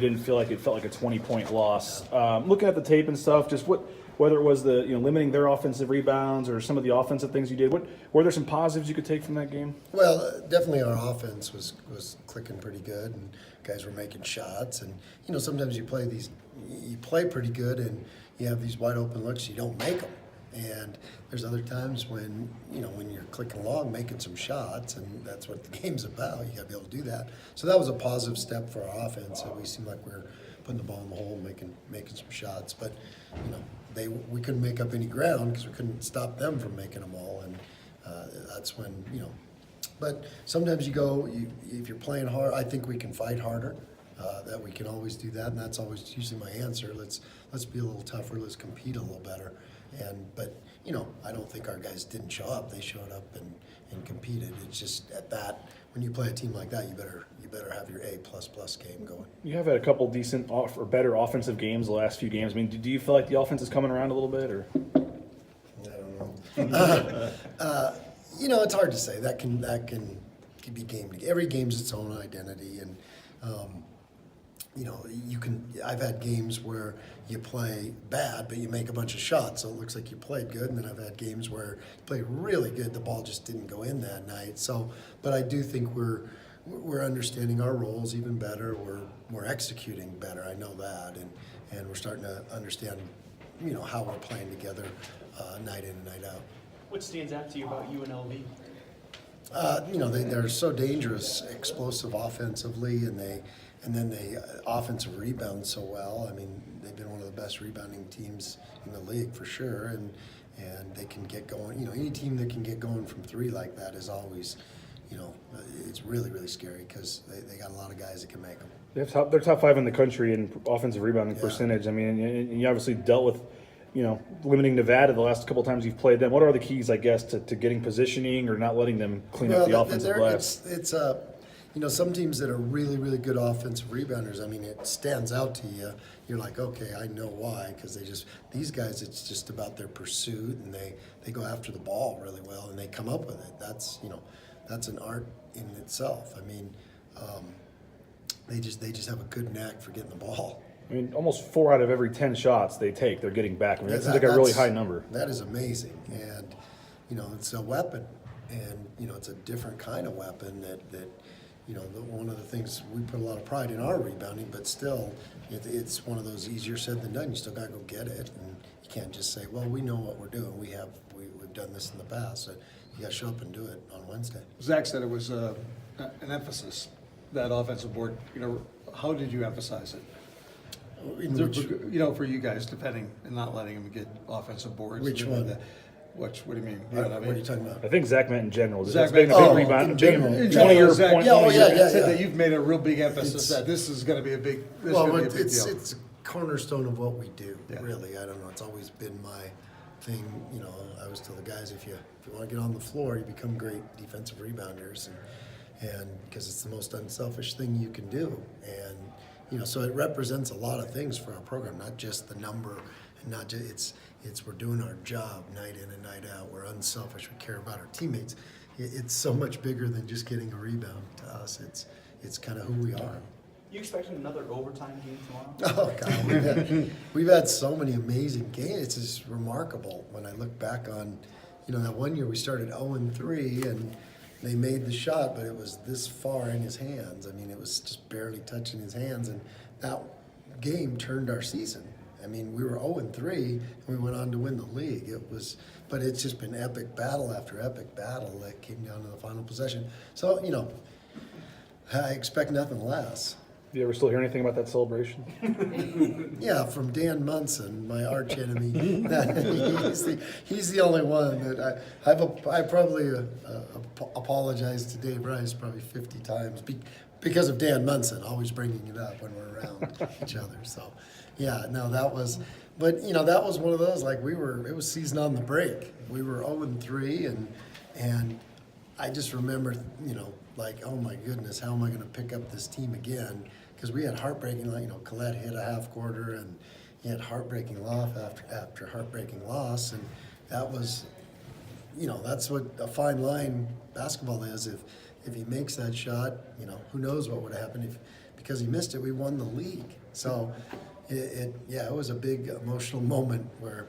you didn't feel like it felt like a 20-point loss. Looking at the tape and stuff, just whether it was the limiting their offensive rebounds or some of the offensive things you did, were there some positives you could take from that game? Well, definitely our offense was clicking pretty good, and guys were making shots. And sometimes you play pretty good, and you have these wide open looks, you don't make them. And there's other times when you're clicking along, making some shots, and that's what the game's about. You got to be able to do that. So that was a positive step for our offense. And we seemed like we were putting the ball in the hole, making some shots. But we couldn't make up any ground because we couldn't stop them from making them all. And that's when But sometimes if you're playing hard, I think we can fight harder. That we can always do that, and that's always usually my answer. Let's be a little tougher. Let's compete a little better. But I don't think our guys didn't show up. They showed up and competed. It's just at that, when you play a team like that, you better have your A++ game going. You have had a couple decent or better offensive games the last few games. I mean, do you feel like the offense is coming around a little bit, or? I don't know. It's hard to say. That can be game to game. Every game's its own identity, and I've had games where you play bad, but you make a bunch of shots, so it looks like you played good. And then I've had games where you played really good, the ball just didn't go in that night. So, but I do think we're understanding our roles even better. We're executing better. I know that, and we're starting to understand, how we're playing together, night in and night out. What stands out to you about UNLV? They're so dangerous, explosive offensively, and then they offensive rebound so well. I mean, they've been one of the best rebounding teams in the league for sure, and they can get going. Any team that can get going from three like that is always, it's really, really scary because they got a lot of guys that can make them. They're top 5 in the country in offensive rebounding percentage. I mean, and you obviously dealt with, limiting Nevada the last couple times you've played them. What are the keys, I guess, to getting positioning or not letting them clean up the offensive glass? It's some teams that are really, really good offensive rebounders. I mean, it stands out to you. You're like, okay, I know why, because these guys, it's just about their pursuit, and they go after the ball really well, and they come up with it. That's an art in itself. I mean, they just have a good knack for getting the ball. I mean, almost 4 out of every 10 shots they take, they're getting back. I mean, that seems like a really high number. That is amazing, and it's a weapon, and it's a different kind of weapon that one of the things we put a lot of pride in our rebounding, but still, it's one of those easier said than done. You still got to go get it, and you can't just say, "Well, we know what we're doing. We've done this in the past." So you got to show up and do it on Wednesday. Zach said it was an emphasis, that offensive board. How did you emphasize it? For you guys, defending and not letting them get offensive boards. Which one? What do you mean? What are you talking about? I think Zach meant in general. Zach being a meant- big rebound. in general. Being In one of your Zach, point- said that you've made a real big emphasis that this is going to be a big. It's deal. it's a cornerstone of what we do. Yeah. Really, I don't know. It's always been my thing. I always tell the guys, if you want to get on the floor, you become great defensive rebounders, and because it's the most unselfish thing you can do, and so it represents a lot of things for our program, not just the number, and not just it's we're doing our job night in and night out. We're unselfish. We care about our teammates. It's so much bigger than just getting a rebound. To us, it's kind of who we are. You expecting another overtime game tomorrow? Oh God, we've had so many amazing games. It's just remarkable when I look back on, that one year we started 0-3 and they made the shot, but it was this far in his hands. I mean, it was just barely touching his hands, and that game turned our season. I mean, we were 0-3 and we went on to win the league. But it's just been epic battle after epic battle that came down to the final possession. So I expect nothing less. Do you ever still hear anything about that celebration? Yeah, from Dan Munson, my arch enemy. he's the only one that I probably apologized to Dave Rice probably 50 times because of Dan Munson, always bringing it up when we're around each other. So, yeah, no, that was one of those, like it was season on the break. We were 0-3 and I just remember, like, oh my goodness, how am I going to pick up this team again? Because we had heartbreaking, Colette hit a half quarter, and he had heartbreaking loss after heartbreaking loss, and that was, that's what a fine line basketball is. If he makes that shot, who knows what would happen if because he missed it, we won the league. So it was a big emotional moment where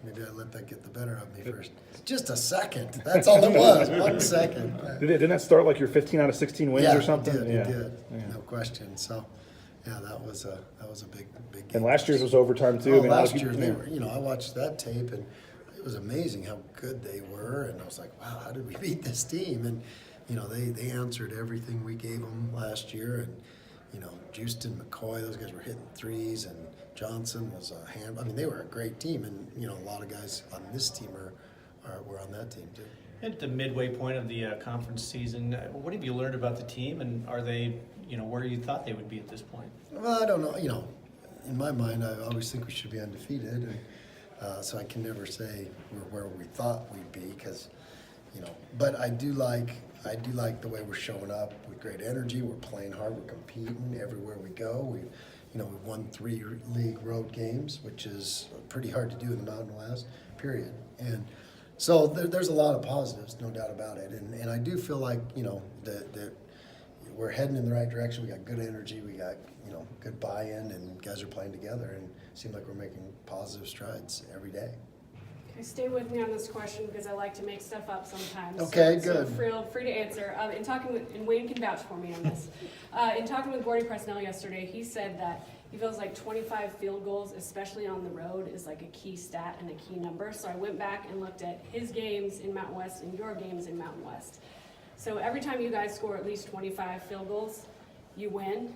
maybe I let that get the better of me first. Just a second. That's all it was. 1 second. Didn't that start like your 15 out of 16 wins or something? It did. No question. So, yeah, that was a big game. And last year's was overtime too. Oh, I mean, last year they were. I watched that tape and it was amazing how good they were. And I was like, wow, how did we beat this team? And they answered everything we gave them last year. And Houston, McCoy, those guys were hitting threes, and Johnson was a hand. I mean, they were a great team, and a lot of guys on this team were on that team too. At the midway point of the conference season, what have you learned about the team, and are they, where you thought they would be at this point? Well, I don't know. In my mind, I always think we should be undefeated, and, so I can never say we're where we thought we'd be, because, But I do like the way we're showing up with great energy. We're playing hard. We're competing everywhere we go. We've won 3 league road games, which is pretty hard to do in the Mountain West. Period. And so there's a lot of positives, no doubt about it. And I do feel like that we're heading in the right direction. We got good energy. We got good buy-in, and guys are playing together, and it seems like we're making positive strides every day. Okay, stay with me on this question because I like to make stuff up sometimes. Okay, so good. Feel free to answer. And Wayne can vouch for me on this. In talking with Gordy Presnell yesterday, he said that he feels like 25 field goals, especially on the road, is like a key stat and a key number. So I went back and looked at his games in Mountain West and your games in Mountain West. So every time you guys score at least 25 field goals, you win.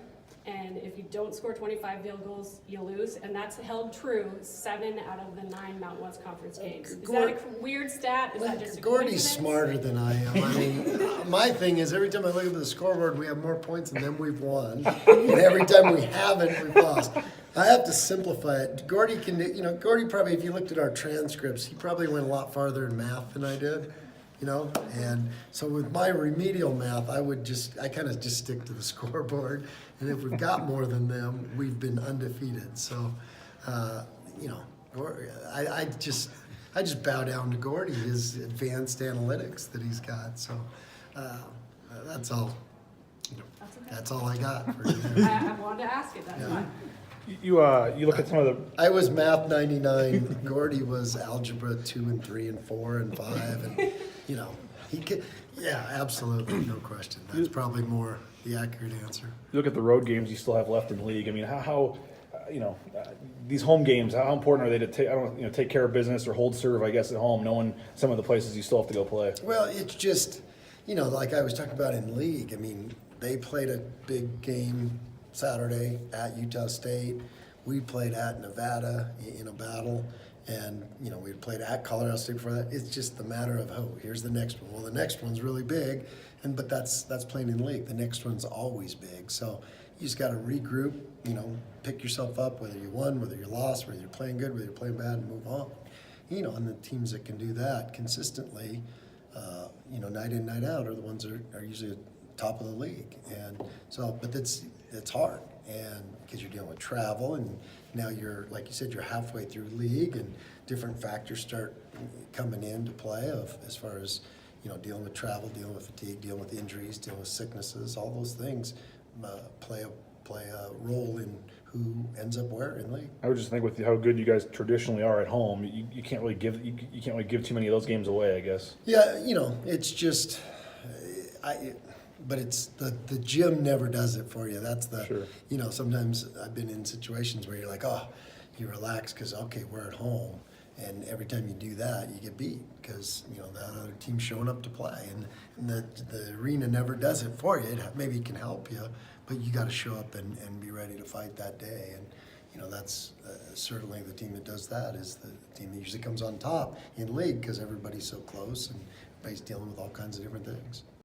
And if you don't score 25 field goals, you lose. And that's held true 7 out of the 9 Mountain West Conference games. Is that a weird stat? Is that just a Gordy's coincidence? smarter than I am. I mean, my thing is every time I look at the scoreboard, we have more points than them we've won. And every time we haven't, we've lost. I have to simplify it. Gordy can do, Gordy probably, if you looked at our transcripts, he probably went a lot farther in math than I did. And so with my remedial math, I kind of just stick to the scoreboard. And if we've got more than them, we've been undefeated. So, I just bow down to Gordy, his advanced analytics that he's got. So, that's all. That's okay. That's all I got for you. I wanted to ask it. That's fine. You look at some of the. I was math 99. Gordy was algebra 2 and 3 and 4 and 5, and he could. Yeah, absolutely, no question. That's probably more the accurate answer. You look at the road games you still have left in the league. I mean, how these home games, how important are they to take care of business or hold serve, I guess, at home, knowing some of the places you still have to go play? Well, it's just, like I was talking about in league. I mean, they played a big game Saturday at Utah State. We played at Nevada in a battle, and we played at Colorado State before that. It's just the matter of, here's the next one. Well, the next one's really big, but that's playing in the league. The next one's always big. So you just got to regroup. Pick yourself up, whether you won, whether you lost, whether you're playing good, whether you're playing bad, and move on. And the teams that can do that consistently, night in, night out, are the ones that are usually at the top of the league. And so, but it's hard, and because you're dealing with travel, and now you're, like you said, you're halfway through league, and different factors start coming into play as far as dealing with travel, dealing with fatigue, dealing with injuries, dealing with sicknesses. All those things play a role in who ends up where in league. I would just think with how good you guys traditionally are at home, you can't really give too many of those games away, I guess. Yeah, it's just but it's the gym never does it for you. That's the Sure. Sometimes I've been in situations where you're like, you relax because we're at home, and every time you do that, you get beat because the other team's showing up to play, and the arena never does it for you. Maybe it can help you, but you got to show up and be ready to fight that day. And that's certainly the team that does that is the team that usually comes on top in league because everybody's so close and everybody's dealing with all kinds of different things.